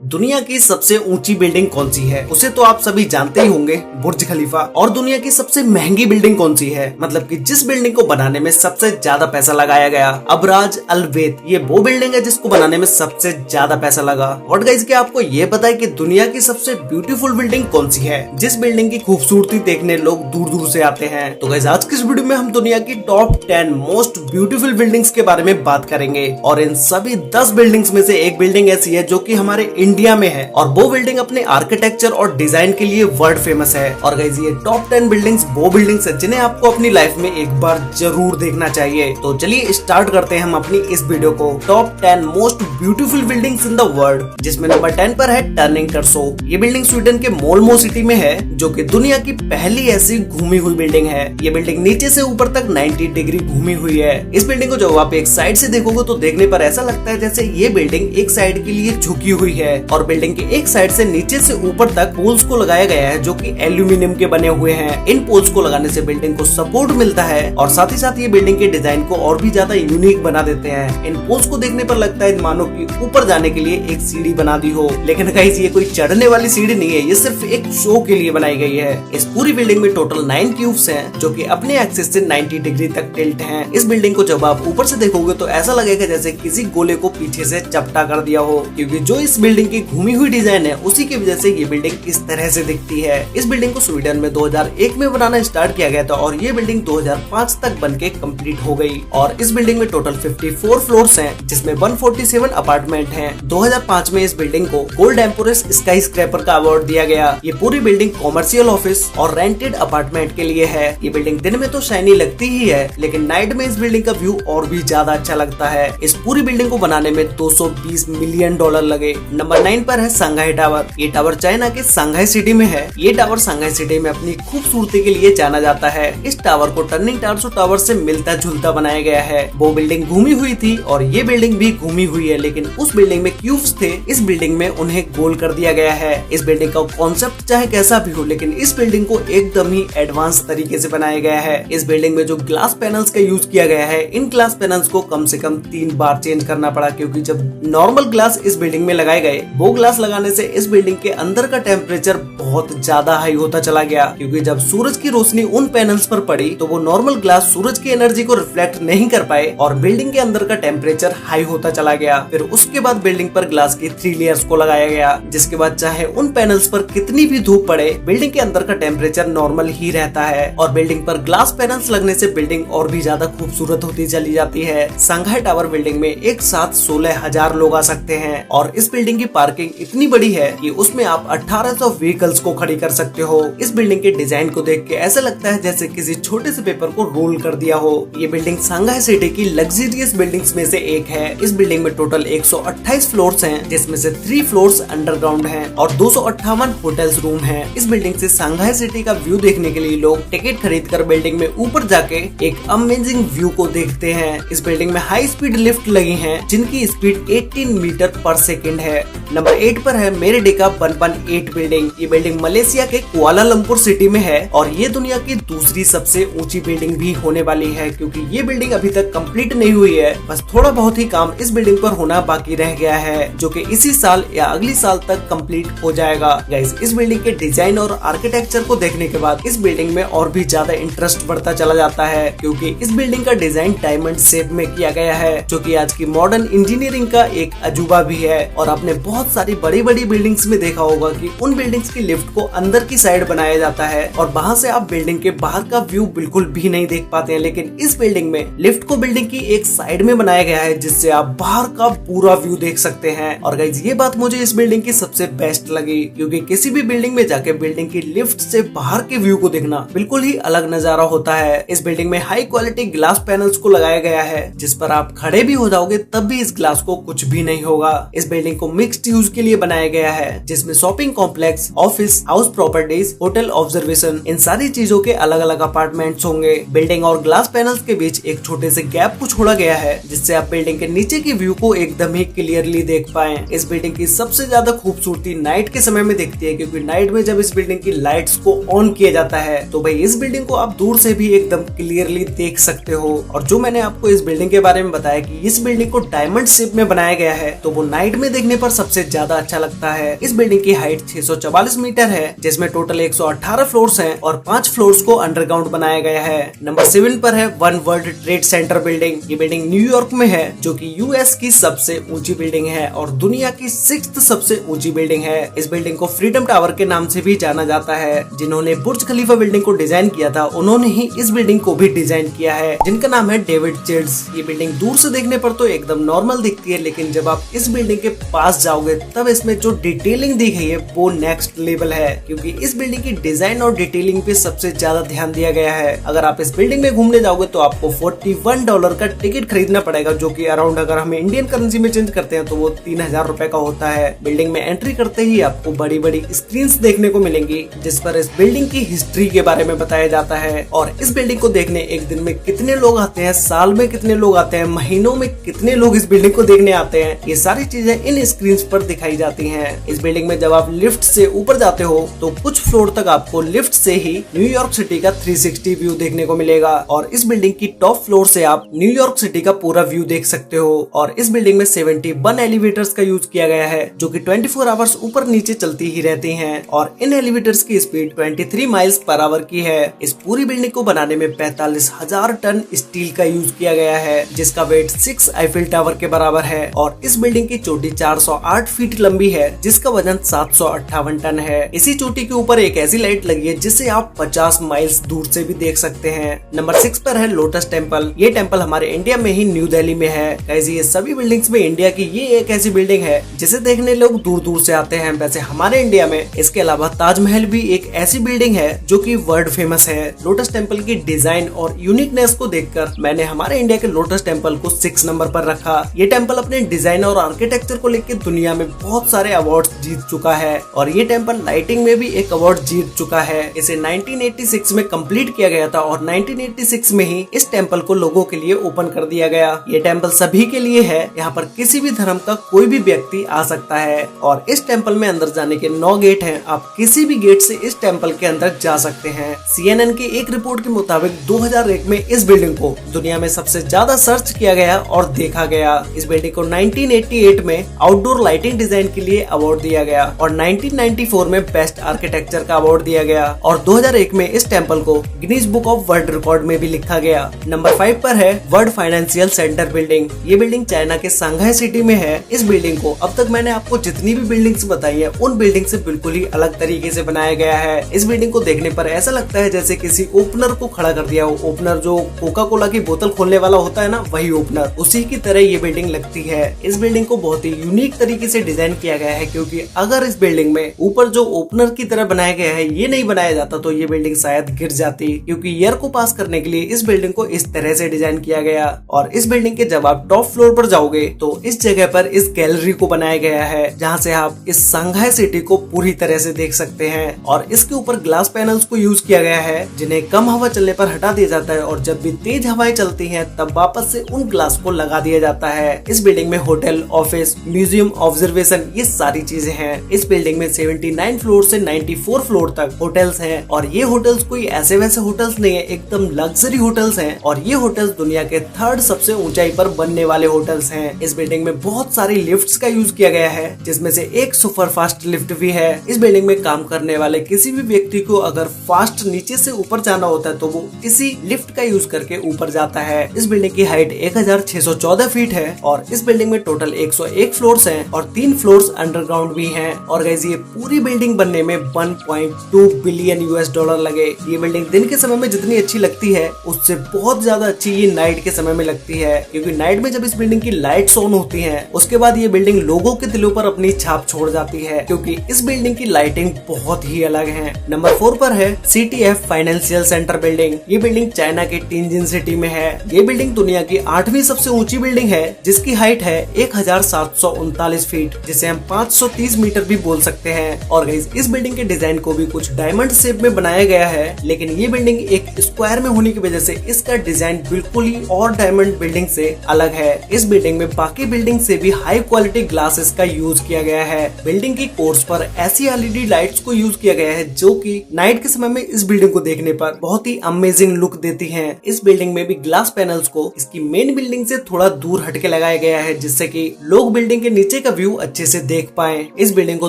दुनिया की सबसे ऊंची बिल्डिंग कौन सी है? उसे तो आप सभी जानते ही होंगे, बुर्ज खलीफा। और दुनिया की सबसे महंगी बिल्डिंग कौन सी है? मतलब कि जिस बिल्डिंग को बनाने में सबसे ज्यादा पैसा लगाया गया, अबराज अल बैत। ये वो बिल्डिंग है जिसको बनाने में सबसे ज्यादा पैसा लगा। और गाइस, क्या आपको ये पता है कि दुनिया की सबसे ब्यूटीफुल बिल्डिंग कौन सी है, जिस बिल्डिंग की खूबसूरती देखने लोग दूर दूर से आते हैं? तो गाइस, आज की इस वीडियो में हम दुनिया की टॉप 10 मोस्ट ब्यूटीफुल बिल्डिंग्स के बारे में बात करेंगे। और इन सभी 10 बिल्डिंग्स में से एक बिल्डिंग ऐसी है जो कि हमारे इंडिया में है, और वो बिल्डिंग अपने आर्किटेक्चर और डिजाइन के लिए वर्ल्ड फेमस है। और गाइस, ये टॉप 10 बिल्डिंग्स वो बिल्डिंग्स है जिन्हें आपको अपनी लाइफ में एक बार जरूर देखना चाहिए। तो चलिए स्टार्ट करते हैं हम अपनी इस वीडियो को। Top 10 most beautiful buildings in the world, जिसमें नंबर 10 पर है टर्निंग टर्सो। ये बिल्डिंग स्वीडन के मोल्मो सिटी में है, जो कि दुनिया की पहली ऐसी घूमी हुई बिल्डिंग है। ये बिल्डिंग नीचे से ऊपर तक 90 डिग्री घूमी हुई है। इस बिल्डिंग को जब आप एक साइड से देखोगे तो देखने पर ऐसा लगता है जैसे ये बिल्डिंग एक साइड के लिए झुकी हुई है, और बिल्डिंग के एक साइड से नीचे से ऊपर तक पोल्स को लगाया गया है जो कि एल्यूमिनियम के बने हुए हैं। इन पोल्स को लगाने से बिल्डिंग को सपोर्ट मिलता है, और साथ ही साथ ये बिल्डिंग के डिजाइन को और भी ज्यादा यूनिक बना देते हैं। इन पोल्स को देखने पर लगता है मानो कि ऊपर जाने के लिए एक सीढ़ी बना दी हो, लेकिन गाइस, ये कोई चढ़ने वाली सीढ़ी नहीं है, ये सिर्फ एक शो के लिए बनाई गई है। इस पूरी बिल्डिंग में टोटल 9 क्यूब्स हैं, जो कि अपने एक्सिस से 90 डिग्री तक टिल्ट हैं। इस बिल्डिंग को जब आप ऊपर से देखोगे तो ऐसा लगेगा जैसे किसी गोले को पीछे से चपटा कर दिया हो, क्योंकि जो इस बिल्डिंग की घूमी हुई डिजाइन है उसी की वजह से ये बिल्डिंग इस तरह से दिखती है। इस बिल्डिंग को स्वीडन में 2001 में बनाना स्टार्ट किया गया था, और ये बिल्डिंग 2005 तक बनके कंप्लीट हो गई। और इस बिल्डिंग में टोटल 54 फ्लोर्स हैं, जिसमें 147 अपार्टमेंट हैं। 2005 में इस बिल्डिंग को गोल्ड एम्पोरस स्काई स्क्रैपर का अवार्ड दिया गया। ये पूरी बिल्डिंग कॉमर्शियल ऑफिस और रेंटेड अपार्टमेंट के लिए है। ये बिल्डिंग दिन में तो शाइनी लगती ही है, लेकिन नाइट में इस बिल्डिंग का व्यू और भी ज्यादा अच्छा लगता है। इस पूरी बिल्डिंग को बनाने में $220 मिलियन लगे। नंबर 9 पर है संघाई टावर। ये टावर चाइना के संघाई सिटी में है। ये टावर संघाई सिटी में अपनी खूबसूरती के लिए जाना जाता है। इस टावर को टर्निंग टर्सो टावर से मिलता जुलता बनाया गया है। वो बिल्डिंग घूमी हुई थी और ये बिल्डिंग भी घूमी हुई है, लेकिन उस बिल्डिंग में क्यूब्स थे, इस बिल्डिंग में उन्हें गोल कर दिया गया है। इस बिल्डिंग का कॉन्सेप्ट चाहे कैसा भी हो, लेकिन इस बिल्डिंग को एकदम ही एडवांस तरीके से बनाया गया है। इस बिल्डिंग में जो ग्लास पैनल्स का यूज किया गया है, इन ग्लास पैनल्स को कम से कम 3 बार चेंज करना पड़ा, क्योंकि जब नॉर्मल ग्लास इस बिल्डिंग में लगाए गए, वो ग्लास लगाने से इस बिल्डिंग के अंदर का टेम्परेचर बहुत ज्यादा हाई होता चला गया, क्योंकि जब सूरज की रोशनी उन पैनल्स पर पड़ी तो वो नॉर्मल ग्लास सूरज की एनर्जी को रिफ्लेक्ट नहीं कर पाए, और बिल्डिंग के अंदर का टेम्परेचर हाई होता चला गया। फिर उसके बाद बिल्डिंग पर ग्लास की 3 लेयर्स को लगाया गया, जिसके बाद चाहे उन पैनल्स पर कितनी भी धूप पड़े, बिल्डिंग के अंदर का टेम्परेचर नॉर्मल ही रहता है। और बिल्डिंग पर ग्लास पैनल्स लगने से बिल्डिंग और भी ज्यादा खूबसूरत होती चली जाती है। संघाई टावर बिल्डिंग में एक साथ 16,000 लोग आ सकते हैं, और इस बिल्डिंग की पार्किंग इतनी बड़ी है कि उसमें आप 1800 व्हीकल्स को खड़ी कर सकते हो। इस बिल्डिंग के डिजाइन को देख के ऐसा लगता है जैसे किसी छोटे से पेपर को रोल कर दिया हो। ये बिल्डिंग संघाई सिटी की लग्जरियस बिल्डिंग्स में से एक है। इस बिल्डिंग में टोटल 128 फ्लोर्स हैं, जिसमें से 3 फ्लोर्स अंडरग्राउंड हैं और 258 होटल्स रूम हैं। इस बिल्डिंग से संघाई सिटी का व्यू देखने के लिए लोग टिकट खरीद कर बिल्डिंग में ऊपर जाके एक अमेजिंग व्यू को देखते हैं। इस बिल्डिंग में हाई स्पीड लिफ्ट लगी है, जिनकी स्पीड 18 मीटर पर सेकेंड है। नंबर 8 पर है मेरेडिका 118 बिल्डिंग। ये बिल्डिंग मलेशिया के कुआलालंपुर सिटी में है, और ये दुनिया की दूसरी सबसे ऊंची बिल्डिंग भी होने वाली है, क्योंकि ये बिल्डिंग अभी तक कंप्लीट नहीं हुई है। बस थोड़ा बहुत ही काम इस बिल्डिंग पर होना बाकी रह गया है, जो कि इसी साल या अगली साल तक कंप्लीट हो जाएगा। गाइस, इस बिल्डिंग के डिजाइन और आर्किटेक्चर को देखने के बाद इस बिल्डिंग में और भी ज्यादा इंटरेस्ट बढ़ता चला जाता है, क्योंकि इस बिल्डिंग का डिजाइन डायमंड शेप में किया गया है, जो कि आज की मॉडर्न इंजीनियरिंग का एक अजूबा भी है। और आपने बहुत सारी बड़ी बड़ी बिल्डिंग्स में देखा होगा कि उन बिल्डिंग्स की लिफ्ट को अंदर की साइड बनाया जाता है, और वहां से आप बिल्डिंग के बाहर का व्यू बिल्कुल भी नहीं देख पाते हैं। लेकिन इस बिल्डिंग में लिफ्ट को बिल्डिंग की एक साइड में बनाया गया है, जिससे आप बाहर का पूरा व्यू देख सकते हैं। और गाइस, ये बात मुझे इस बिल्डिंग की सबसे बेस्ट लगी, क्योंकि किसी भी बिल्डिंग में जाके बिल्डिंग की लिफ्ट से बाहर के व्यू को देखना बिल्कुल ही अलग नजारा होता है। इस बिल्डिंग में हाई क्वालिटी ग्लास पैनल्स को लगाया गया है, जिस पर आप खड़े भी हो जाओगे तब भी इस ग्लास को कुछ भी नहीं होगा। इस बिल्डिंग को मिक्स्ड यूज के लिए बनाया गया है, जिसमें shopping complex, office, house properties, hotel observation, इन सारी चीजों के अलग अलग अपार्टमेंट्स होंगे। बिल्डिंग और ग्लास पैनल्स के बीच एक छोटे से गैप को छोड़ा गया है, जिससे आप बिल्डिंग के नीचे की व्यू को एकदम ही क्लियरली देख पाएं। इस बिल्डिंग की सबसे ज्यादा खूबसूरती नाइट के समय में दिखती है, क्योंकि नाइट में जब इस बिल्डिंग की लाइट्स को ऑन किया जाता है तो भाई इस बिल्डिंग को आप दूर से भी एकदम क्लियरली देख सकते हो। और जो मैंने आपको इस बिल्डिंग के बारे में बताया कि इस बिल्डिंग को डायमंड शेप में बनाया गया है, तो वो नाइट में देखने पर सबसे सबसे ज्यादा अच्छा लगता है। इस बिल्डिंग की हाइट 644 मीटर है, जिसमें टोटल 118 फ्लोर्स हैं और 5 फ्लोर्स को अंडरग्राउंड बनाया गया है। नंबर 7 पर है one world trade centre building. ये बिल्डिंग न्यूयॉर्क में है, जो कि यूएस की सबसे ऊंची बिल्डिंग है और दुनिया की 6th सबसे ऊंची बिल्डिंग है। इस बिल्डिंग को फ्रीडम टावर के नाम से भी जाना जाता है। जिन्होंने बुर्ज खलीफा बिल्डिंग को डिजाइन किया था, उन्होंने ही इस बिल्डिंग को भी डिजाइन किया है, जिनका नाम है डेविड चिल्ड्स। ये बिल्डिंग दूर से देखने पर तो एकदम नॉर्मल दिखती है, लेकिन जब आप इस बिल्डिंग के पास जाओगे तब इसमें जो डिटेलिंग दी गई है वो नेक्स्ट लेवल है, क्योंकि इस बिल्डिंग की डिजाइन और डिटेलिंग पे सबसे ज्यादा ध्यान दिया गया है। अगर आप इस बिल्डिंग में घूमने जाओगे तो आपको $41 का टिकट खरीदना पड़ेगा, जो कि अराउंड अगर हमें इंडियन करेंसी में चेंज करते हैं तो वो 3000 रुपए का होता है। बिल्डिंग में एंट्री करते ही आपको बड़ी बड़ी स्क्रीन देखने को मिलेंगी, जिस पर इस बिल्डिंग की हिस्ट्री के बारे में बताया जाता है। और इस बिल्डिंग को देखने एक दिन में कितने लोग आते हैं, साल में कितने लोग आते हैं, महीनों में कितने लोग इस बिल्डिंग को देखने आते हैं, ये सारी चीजें इन स्क्रीन पर दिखाई जाती हैं। इस बिल्डिंग में जब आप लिफ्ट से ऊपर जाते हो तो कुछ फ्लोर तक आपको लिफ्ट से ही न्यूयॉर्क सिटी का 360 व्यू देखने को मिलेगा और इस बिल्डिंग की टॉप फ्लोर से आप न्यूयॉर्क सिटी का पूरा व्यू देख सकते हो। और इस बिल्डिंग में 71 एलिवेटर्स का यूज किया गया है, जो कि 24 आवर्स ऊपर नीचे चलती ही रहती हैं और इन एलिवेटर्स की स्पीड 23 माइल्स पर आवर की है। इस पूरी बिल्डिंग को बनाने में 45,000 टन स्टील का यूज किया गया है, जिसका वेट 6 आईफिल टावर के बराबर है। और इस बिल्डिंग की चोटी 408 फीट लंबी है, जिसका वजन 758 टन है। इसी चोटी के ऊपर एक ऐसी लाइट लगी है जिसे आप 50 माइल्स दूर से भी देख सकते हैं। नंबर 6 पर है लोटस टेम्पल। ये टेम्पल हमारे इंडिया में ही न्यू दिल्ली में है। कैसे ये सभी बिल्डिंग्स में इंडिया की ये एक ऐसी बिल्डिंग है जिसे देखने लोग दूर दूर से आते हैं। वैसे हमारे इंडिया में इसके अलावा ताजमहल भी एक ऐसी बिल्डिंग है जो कि वर्ल्ड फेमस है। लोटस टेम्पल की डिजाइन और यूनिकनेस को देखकर मैंने हमारे इंडिया के लोटस टेम्पल को 6 नंबर पर रखा। ये टेम्पल अपने डिजाइन और आर्किटेक्चर को लेकर दुनिया में बहुत सारे अवार्ड जीत चुका है और ये टेम्पल लाइटिंग में भी एक अवार्ड जीत चुका है। इसे 1986 में कंप्लीट किया गया था और 1986 में ही इस टेम्पल को लोगों के लिए ओपन कर दिया गया। ये टेम्पल सभी के लिए है, यहाँ पर किसी भी धर्म का कोई भी व्यक्ति आ सकता है और इस टेम्पल में अंदर जाने के 9 गेट हैं। आप किसी भी गेट से इस टेम्पल के अंदर जा सकते हैं। CNN की एक रिपोर्ट के मुताबिक 2001 में इस बिल्डिंग को दुनिया में सबसे ज्यादा सर्च किया गया और देखा गया। इस बिल्डिंग को 1988 में आउटडोर लाइटिंग डिजाइन के लिए अवार्ड दिया गया और 1994 में बेस्ट आर्किटेक्चर का अवार्ड दिया गया और 2001 में इस टेम्पल को Guinness book of world record में भी लिखा गया। नंबर 5 पर है वर्ल्ड फाइनेंशियल सेंटर बिल्डिंग। ये बिल्डिंग चाइना के सांघाई सिटी में है। इस बिल्डिंग को अब तक मैंने आपको जितनी भी बिल्डिंग्स बताई है उन बिल्डिंग से बिल्कुल ही अलग तरीके से बनाया गया है। इस बिल्डिंग को देखने पर ऐसा लगता है जैसे किसी ओपनर को खड़ा कर दिया हो। ओपनर जो कोका कोला की बोतल खोलने वाला होता है ना, वही ओपनर, उसी की तरह ये बिल्डिंग लगती है। इस बिल्डिंग को बहुत ही यूनिक तरीके से डिजाइन किया गया है, क्योंकि अगर इस बिल्डिंग में ऊपर जो ओपनर की तरह बनाया गया है ये नहीं बनाया जाता तो ये बिल्डिंग शायद गिर जाती, क्योंकि एयर को पास करने के लिए इस बिल्डिंग को इस तरह से डिजाइन किया गया। और इस बिल्डिंग के जब आप टॉप फ्लोर पर जाओगे तो इस जगह पर इस गैलरी को बनाया गया है, जहाँ से आप इस सांघाई सिटी को पूरी तरह से देख सकते हैं। और इसके ऊपर ग्लास पैनल्स को यूज किया गया है, जिन्हें कम हवा चलने पर हटा दिया जाता है और जब भी तेज हवाएं चलती हैं तब वापस से उन ग्लास को लगा दिया जाता है। इस बिल्डिंग में होटल, ऑफिस, म्यूजियम, ऑब्जर्वेशन ये सारी चीजें हैं। इस बिल्डिंग में 79 फ्लोर से 94 फ्लोर तक होटल्स हैं और ये होटल्स कोई ऐसे वैसे होटल्स नहीं है, एकदम लग्जरी होटल्स हैं और ये होटल्स दुनिया के 3rd सबसे ऊंचाई पर बनने वाले होटल्स हैं। इस बिल्डिंग में बहुत सारी लिफ्ट्स का यूज किया गया है, जिसमें से एक सुपर फास्ट लिफ्ट भी है। इस बिल्डिंग में काम करने वाले किसी भी व्यक्ति को अगर फास्ट नीचे से ऊपर जाना होता है तो वो इसी लिफ्ट का यूज करके ऊपर जाता है। इस बिल्डिंग की हाइट 1614 फीट है और इस बिल्डिंग में टोटल 101 फ्लोर्स हैं और 3 फ्लोर्स अंडरग्राउंड भी हैं। और गाइस ये पूरी बिल्डिंग बनने में 1.2 बिलियन $US लगे। ये बिल्डिंग दिन के समय में जितनी अच्छी लगती है उससे बहुत ज्यादा अच्छी ये नाइट के समय में लगती है, क्योंकि नाइट में जब इस बिल्डिंग की लाइट्स ऑन होती हैं उसके बाद ये बिल्डिंग लोगों के दिलों पर अपनी छाप छोड़ जाती है, क्योंकि इस बिल्डिंग की लाइटिंग बहुत ही अलग है। नंबर 4 पर है CTF फाइनेंशियल सेंटर बिल्डिंग। ये बिल्डिंग चाइना के टिनजिन सिटी में है। ये बिल्डिंग दुनिया की 8वीं सबसे ऊंची बिल्डिंग है, जिसकी हाइट है 1739 फीट, जिसे हम 530 मीटर भी बोल सकते हैं। और गाइस इस बिल्डिंग के डिजाइन को भी कुछ डायमंड शेप में बनाया गया है, लेकिन ये बिल्डिंग एक स्क्वायर में होने की वजह से इसका डिजाइन बिल्कुल ही और डायमंड बिल्डिंग से अलग है। इस बिल्डिंग में बाकी बिल्डिंग से भी हाई क्वालिटी ग्लासेस का यूज किया गया है। बिल्डिंग की कोर्स पर ऐसी LED लाइट्स को यूज किया गया है जो कि नाइट के समय में इस बिल्डिंग को देखने पर बहुत ही अमेजिंग लुक देती हैं। इस बिल्डिंग में भी ग्लास पैनल्स को इसकी मेन बिल्डिंग से थोड़ा दूर हटके लगाया गया है, जिससे कि लोग बिल्डिंग के नीचे का व्यू अच्छे से देख पाए। इस बिल्डिंग को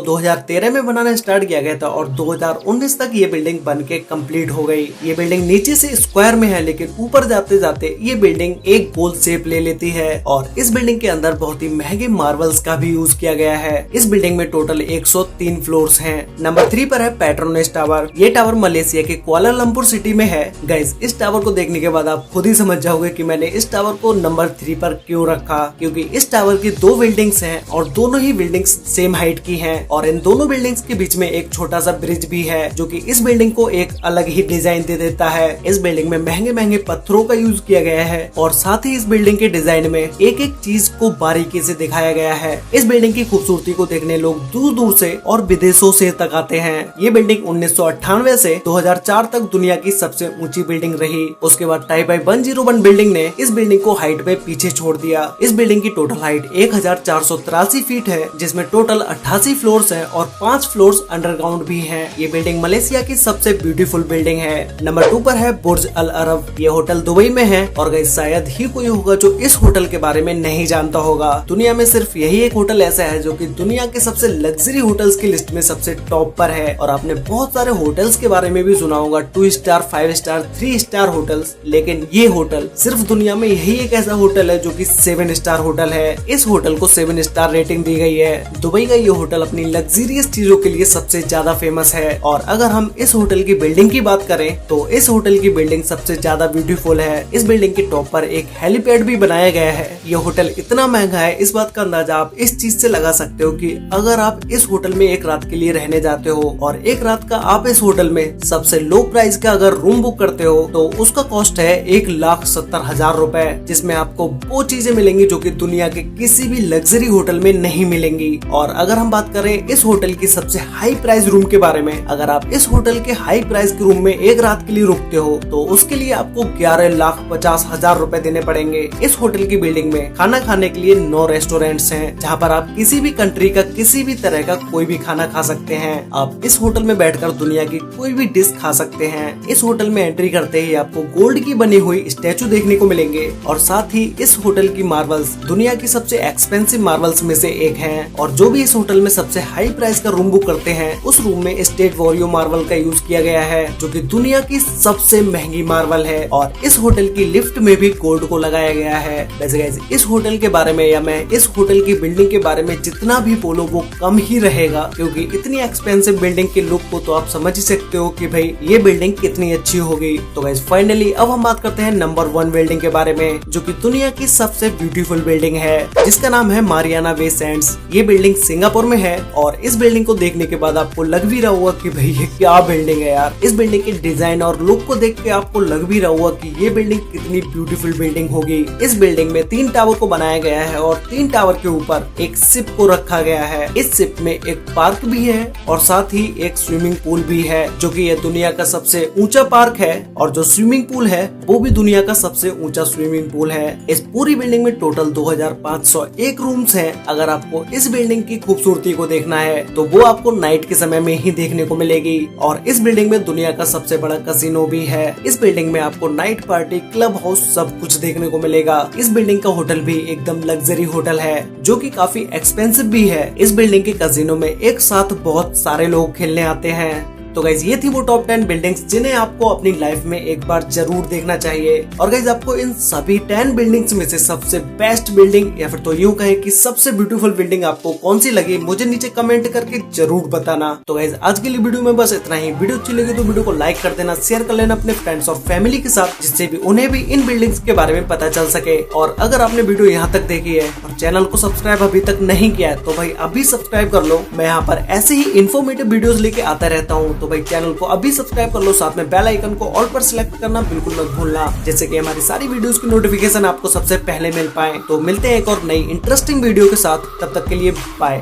2013 में बनाना स्टार्ट किया गया था और 2019 तक ये बिल्डिंग बन के कम्प्लीट हो गई। ये बिल्डिंग नीचे से स्क्वायर में है, लेकिन ऊपर जाते जाते ये बिल्डिंग एक गोल शेप ले लेती है और इस बिल्डिंग के अंदर बहुत ही महंगे मार्बल्स का भी यूज किया गया है। इस बिल्डिंग में टोटल 103 फ्लोर्स हैं। नंबर 3 पर है पेट्रोनेस टावर। ये टावर मलेशिया के कुआलालंपुर सिटी में है। गाइस, इस टावर को देखने के बाद आप खुद ही समझ जाओगे कि मैंने इस टावर को नंबर 3 पर क्यों रखा, क्योंकि इस टावर की 2 बिल्डिंग्स हैं और दोनों ही बिल्डिंग्स सेम हाइट की हैं और इन दोनों बिल्डिंग्स के बीच में एक छोटा सा ब्रिज भी है जो कि इस बिल्डिंग को एक अलग ही डिजाइन दे देता है। इस बिल्डिंग में महंगे महंगे पत्थरों का यूज किया गया है और साथ ही इस बिल्डिंग के डिजाइन में एक एक चीज को बारीकी से दिखाया गया है। इस बिल्डिंग की खूबसूरती को देखने लोग दूर दूर से और विदेशों से तक आते हैं। ये बिल्डिंग 1998 से 2004 तक दुनिया की सबसे ऊंची बिल्डिंग रही। उसके बाद टाइपाई 101 बिल्डिंग ने इस बिल्डिंग को हाइट में पीछे छोड़ दिया। इस बिल्डिंग की टोटल हाइट 1483 फीट है, जिसमें टोटल 88 फ्लोर्स हैं और 5 फ्लोर्स अंडरग्राउंड भी हैं। ये बिल्डिंग मलेशिया की सबसे ब्यूटीफुल बिल्डिंग है। नंबर 2 पर है बुर्ज अल अरब। ये होटल दुबई में है और गाइस शायद ही कोई होगा जो इस होटल के बारे में नहीं जानता होगा। दुनिया में सिर्फ यही एक होटल ऐसा है जो कि दुनिया के सबसे लग्जरी होटल्स की लिस्ट में सबसे टॉप पर है। और आपने बहुत सारे होटल्स के बारे में भी सुना होगा, 2 स्टार, 5 स्टार, 3 स्टार होटल्स, लेकिन ये होटल सिर्फ दुनिया में यही एक ऐसा होटल है जो कि 7 स्टार होटल है। इस होटल को 7 स्टार रेटिंग दी गई है। दुबई का ये होटल अपनी लग्जरियस चीजों के लिए सबसे ज्यादा फेमस है। और अगर हम इस होटल की बिल्डिंग की बात करें तो इस होटल की बिल्डिंग सबसे ज्यादा ब्यूटीफुल है। इस बिल्डिंग के टॉप पर एक हेलीपैड भी बनाया गया है। ये होटल इतना महंगा है, इस बात का अंदाजा आप इस चीज से लगा सकते हो कि अगर आप इस होटल में एक रात के लिए रहने जाते हो और एक रात का आप इस होटल में सबसे लो प्राइस का अगर रूम बुक करते हो तो उसका कॉस्ट है 1,70,000 रुपए, जिसमें आपको वो चीजें मिलेंगी जो कि दुनिया के किसी भी लग्जरी होटल में नहीं मिलेंगी। और अगर हम बात करें इस होटल की सबसे हाई प्राइस रूम के बारे में, अगर आप इस होटल के हाई प्राइस के रूम में एक रात के लिए रुकते हो तो उसके लिए आपको 11,50,000 रुपए देने पड़ेंगे। इस होटल की बिल्डिंग में खाना खाने के लिए 9 रेस्टोरेंट्स हैं, जहां पर आप किसी भी कंट्री का किसी भी तरह का कोई भी खाना खा सकते हैं। आप इस होटल में बैठकर दुनिया की कोई भी डिश खा सकते हैं। इस होटल में एंट्री करते ही आपको गोल्ड की बनी हुई स्टैचू देखने को मिलेंगे और साथ ही इस होटल की मार्बल्स दुनिया की सबसे एक्सपेंसिव मार्बल्स में से एक हैं। और जो भी इस होटल में सबसे हाई प्राइस का रूम बुक करते हैं उस रूम में स्टेट वॉरियो मार्बल का यूज किया गया है, जो कि दुनिया की सबसे महंगी मार्बल है। और इस होटल की लिफ्ट में भी गोल्ड को लगाया गया है। वैसे गाइस, इस होटल के बारे में या मैं इस होटल की बिल्डिंग के बारे में जितना भी बोलो वो कम ही रहेगा, क्योंकि इतनी एक्सपेंसिव बिल्डिंग के लुक को तो आप समझ ही सकते हो कि भाई ये बिल्डिंग कितनी अच्छी होगी। तो गाइस फाइनली अब हम बात करते हैं नंबर 1 बिल्डिंग के बारे में, जो कि दुनिया की सबसे ब्यूटीफुल बिल्डिंग है, जिसका नाम है मारियाना बे सैंड्स। ये बिल्डिंग सिंगापुर में है और इस बिल्डिंग को देखने के बाद आपको लग भी रहा होगा कि भाई ये क्या बिल्डिंग है यार। इस बिल्डिंग के डिजाइन और लुक को देख के आपको लग भी रहा होगा कि ये बिल्डिंग कितनी ब्यूटीफुल बिल्डिंग होगी। इस बिल्डिंग में 3 टावर को बनाया गया है और 3 टावर के ऊपर एक शिप को रखा गया है। इस शिप में एक पार्क भी है और साथ ही एक स्विमिंग पूल भी है, जो कि ये दुनिया का सबसे ऊंचा पार्क है और जो स्विमिंग पूल है वो भी दुनिया का सबसे ऊंचा स्विमिंग पूल है। इस पूरी बिल्डिंग में टोटल 2501 रूम्स हैं। अगर आपको इस बिल्डिंग की खूबसूरती को देखना है तो वो आपको नाइट के समय में ही देखने को मिलेगी। और इस बिल्डिंग में दुनिया का सबसे बड़ा कैसीनो भी है। इस बिल्डिंग में आपको नाइट पार्टी, क्लब हाउस सब कुछ देखने को मिलेगा। इस बिल्डिंग का होटल भी एकदम लग्जरी होटल है, जो कि काफी एक्सपेंसिव भी है। इस बिल्डिंग के कैसीनो में एक साथ बहुत सारे लोग खेलने आते हैं। तो गाइज ये थी वो टॉप 10 बिल्डिंग्स जिन्हें आपको अपनी लाइफ में एक बार जरूर देखना चाहिए। और गाइज आपको इन सभी 10 बिल्डिंग्स में से सबसे बेस्ट बिल्डिंग या फिर तो यूं कहें कि सबसे ब्यूटीफुल बिल्डिंग आपको कौन सी लगी, मुझे नीचे कमेंट करके जरूर बताना। तो गाइज आज के लिए वीडियो में बस इतना ही। वीडियो अच्छी लगी तो वीडियो को लाइक कर देना, शेयर कर लेना अपने फ्रेंड्स और फैमिली के साथ, जिससे भी उन्हें भी इन बिल्डिंग्स के बारे में पता चल सके। और अगर आपने वीडियो यहाँ तक देखी है और चैनल को सब्सक्राइब अभी तक नहीं किया है तो भाई अभी सब्सक्राइब कर लो। मैं यहाँ पर ऐसे ही इन्फॉर्मेटिव वीडियोस लेके आता रहता हूँ, तो भाई चैनल को अभी सब्सक्राइब कर लो। साथ में बेल आइकन को ऑल पर सिलेक्ट करना बिल्कुल मत भूलना, जिससे कि हमारी सारी वीडियोस की नोटिफिकेशन आपको सबसे पहले मिल पाए। तो मिलते हैं एक और नई इंटरेस्टिंग वीडियो के साथ, तब तक के लिए बाय।